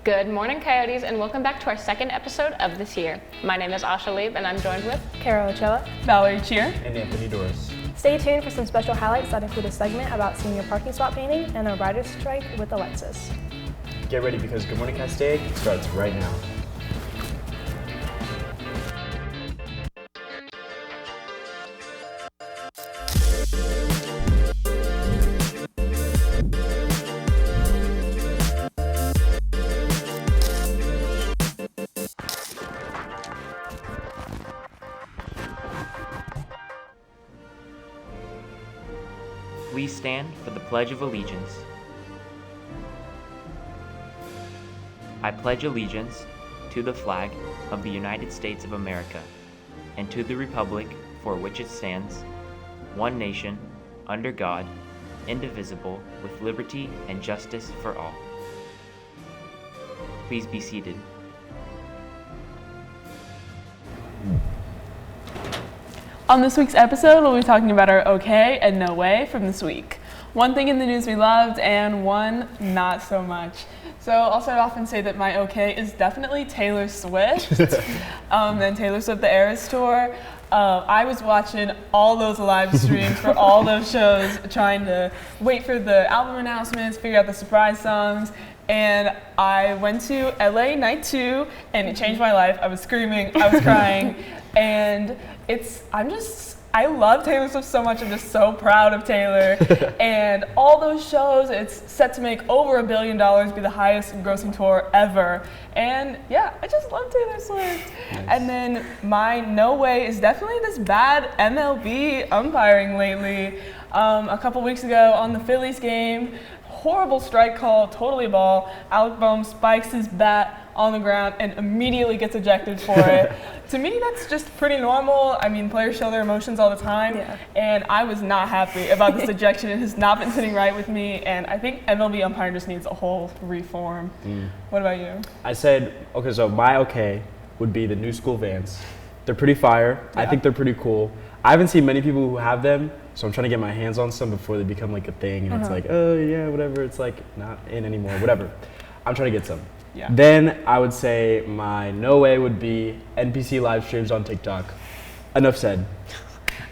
Good morning, Coyotes, and welcome back to our second episode of this year. My name is Asha Leib, and I'm joined with Kara Ochoa, Valerie Cheer, and Anthony Doris. Stay tuned for some special highlights that include a segment about senior parking spot painting and a writer's strike with Alexis. Get ready because Good Morning Castaic starts right now. Please stand for the Pledge of Allegiance. I pledge allegiance to the flag of the United States of America and to the republic for which it stands, one nation, under God, indivisible, with liberty and justice for all. Please be seated. On this week's episode, we'll be talking about our okay and no way from this week. One thing in the news we loved and one not so much. So I'll start off and say that my okay is definitely Taylor Swift and Taylor Swift The Eras Tour. I was watching all those live streams for all those shows, trying to wait for the album announcements, figure out the surprise songs, and I went to LA Night 2 and it changed my life. I was screaming, I was crying, and I love Taylor Swift so much. I'm just so proud of Taylor. And all those shows, it's set to make over $1 billion, be the highest grossing tour ever. And yeah, I just love Taylor Swift. Nice. And then my no way is definitely this bad MLB umpiring lately. A couple weeks ago on the Phillies game, horrible strike call, totally ball. Alec Bohm spikes his bat on the ground and immediately gets ejected for it. To me, that's just pretty normal. I mean, players show their emotions all the time, and I was not happy about this ejection. It has not been sitting right with me, and I think MLB umpiring just needs a whole reform. What about you? I said, okay, so my okay would be the new school Vans. They're pretty fire. Yeah. I think they're pretty cool. I haven't seen many people who have them, so I'm trying to get my hands on some before they become like a thing, and it's like, oh yeah, whatever. It's like not in anymore, whatever. I'm trying to get some. Yeah. Then I would say my no way would be NPC live streams on TikTok. Enough said.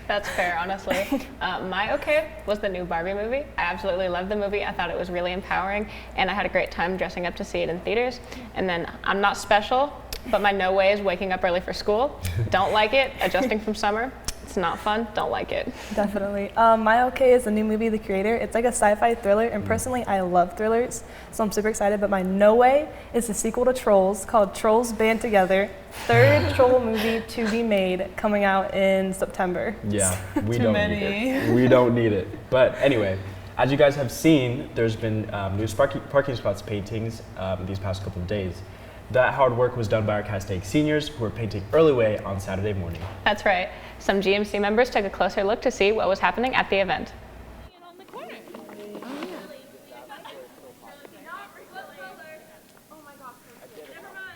That's fair, honestly. My okay was the new Barbie movie. I absolutely loved the movie. I thought it was really empowering, and I had a great time dressing up to see it in theaters. And then I'm not special, but my no way is waking up early for school. Don't like it. Adjusting from summer. It's not fun. Don't like it. Definitely. My okay is the new movie, The Creator. It's like a sci-fi thriller, and personally, I love thrillers, so I'm super excited. But my no way is the sequel to Trolls called Trolls Band Together. Third troll movie to be made, coming out in September. Yeah, we don't need it. We don't need it. But anyway, as you guys have seen, there's been new parking spots paintings these past couple of days. That hard work was done by our Castaic seniors who were painting early way on Saturday morning. That's right. Some GMC members took a closer look to see what was happening at the event.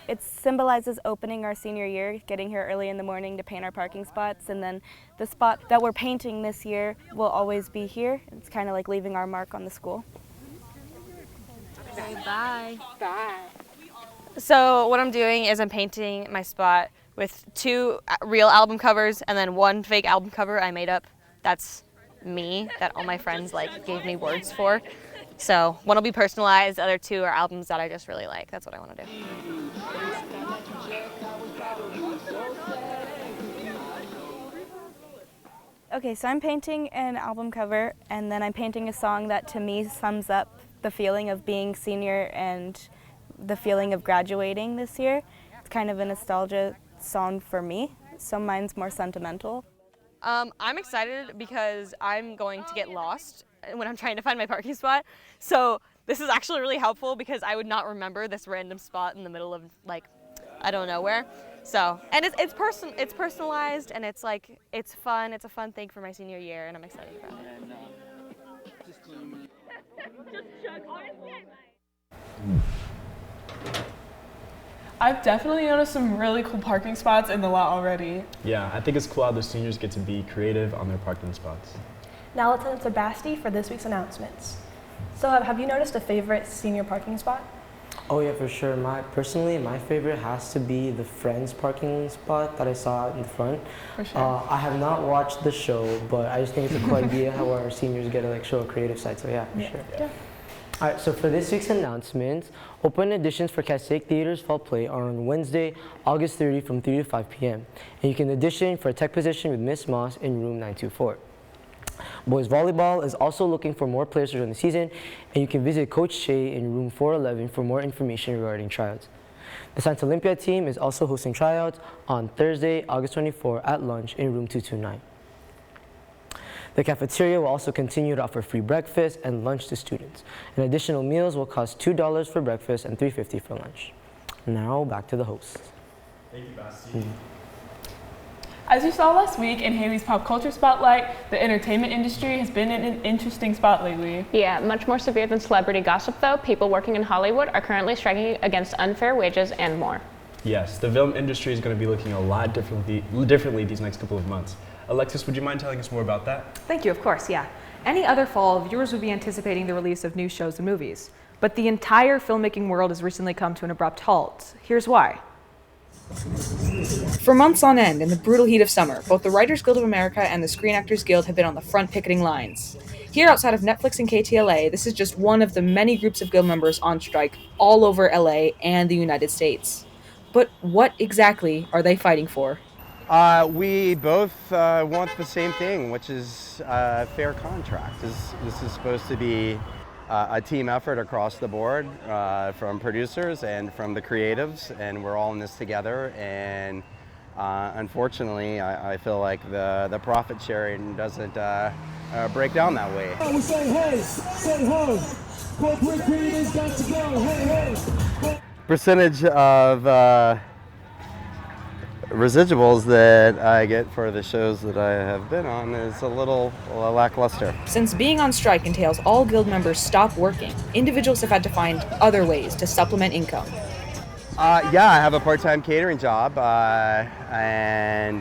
It symbolizes opening our senior year, getting here early in the morning to paint our parking spots, and then the spot that we're painting this year will always be here. It's kind of like leaving our mark on the school. Okay, bye. Bye. So what I'm doing is I'm painting my spot with 2 real album covers and then 1 fake album cover I made up. That's me, that all my friends gave me words for. So one will be personalized, the other 2 are albums that I just really like. That's what I want to do. Okay, so I'm painting an album cover, and then I'm painting a song that to me sums up the feeling of being senior and the feeling of graduating this year. It's kind of a nostalgia song for me, so mine's more sentimental. I'm excited because I'm going to get lost when I'm trying to find my parking spot. So this is actually really helpful because I would not remember this random spot in the middle of I don't know where. So, and it's personalized, and it's fun. It's a fun thing for my senior year, and I'm excited about it. I've definitely noticed some really cool parking spots in the lot already. Yeah, I think it's cool how the seniors get to be creative on their parking spots. Now let's head to Basti for this week's announcements. So have you noticed a favorite senior parking spot? Oh yeah, for sure. Personally, my favorite has to be the Friends parking spot that I saw in the front. For sure. I have not watched the show, but I just think it's a cool idea how our seniors get to like show a creative side. So yeah, for sure. Yeah. All right, so for this week's announcements, open auditions for Castaic Theater's Fall Play are on Wednesday, August 30 from 3 to 5 p.m. And you can audition for a tech position with Miss Moss in room 924. Boys volleyball is also looking for more players during the season, and you can visit Coach Shea in room 411 for more information regarding tryouts. The Science Olympia team is also hosting tryouts on Thursday, August 24 at lunch in room 229. The cafeteria will also continue to offer free breakfast and lunch to students. And additional meals will cost $2 for breakfast and $3.50 for lunch. Now back to the hosts. Thank you, Basti. As you saw last week in Haley's Pop Culture Spotlight, the entertainment industry has been in an interesting spot lately. Yeah, much more severe than celebrity gossip though. People working in Hollywood are currently striking against unfair wages and more. Yes, the film industry is going to be looking a lot differently these next couple of months. Alexis, would you mind telling us more about that? Thank you, of course, yeah. Any other fall, viewers would be anticipating the release of new shows and movies. But the entire filmmaking world has recently come to an abrupt halt. Here's why. For months on end, in the brutal heat of summer, both the Writers Guild of America and the Screen Actors Guild have been on the front picketing lines. Here outside of Netflix and KTLA, this is just one of the many groups of guild members on strike all over LA and the United States. But what exactly are they fighting for? We both want the same thing, which is a fair contract. This is supposed to be a team effort across the board from producers and from the creatives, and we're all in this together. And unfortunately, I feel like the profit sharing doesn't break down that way. We say hey, say ho. Corporate creators got to go. Hey, hey. Percentage of residuals that I get for the shows that I have been on is a little lackluster. Since being on strike entails all guild members stop working, individuals have had to find other ways to supplement income. Yeah, I have a part-time catering job, and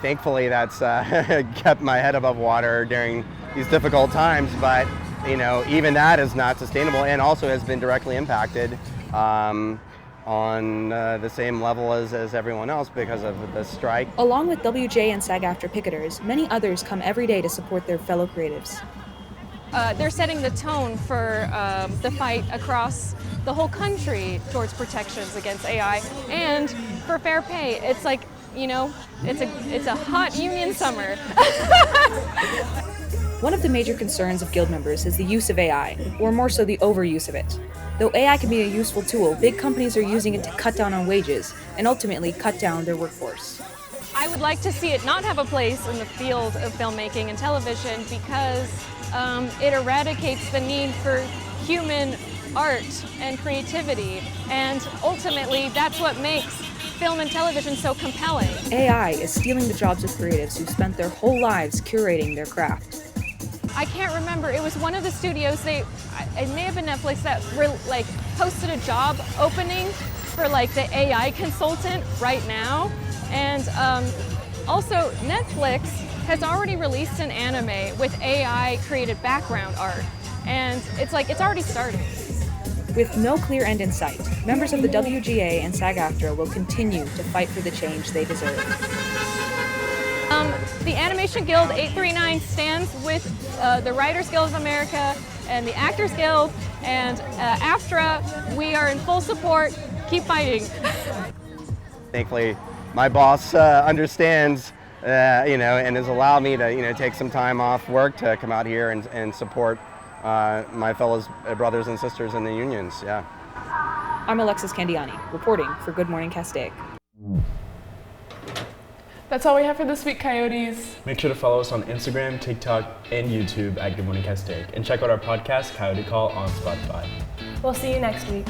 thankfully that's kept my head above water during these difficult times, but you know, even that is not sustainable and also has been directly impacted on the same level as everyone else because of the strike. Along with WJ and SAG-AFTRA picketers, many others come every day to support their fellow creatives. They're setting the tone for the fight across the whole country towards protections against AI and for fair pay. It's like, you know, it's a hot union summer. One of the major concerns of guild members is the use of AI, or more so the overuse of it. Though AI can be a useful tool, big companies are using it to cut down on wages and ultimately cut down their workforce. I would like to see it not have a place in the field of filmmaking and television because it eradicates the need for human art and creativity, and ultimately that's what makes film and television so compelling. AI is stealing the jobs of creatives who spent their whole lives curating their craft. I can't remember, it was one of the studios, it may have been Netflix, that posted a job opening for like the AI consultant right now. And also Netflix has already released an anime with AI created background art. And it's already started. With no clear end in sight, members of the WGA and SAG-AFTRA will continue to fight for the change they deserve. The Animation Guild 839 stands with the Writers Guild of America and the Actors Guild and AFTRA. We are in full support. Keep fighting. Thankfully, my boss understands, and has allowed me to, take some time off work to come out here and support my fellow brothers and sisters in the unions. Yeah. I'm Alexis Candiani, reporting for Good Morning Castaic. That's all we have for this week, Coyotes. Make sure to follow us on Instagram, TikTok, and YouTube at Good Morning Castaic. And check out our podcast, Coyote Call, on Spotify. We'll see you next week.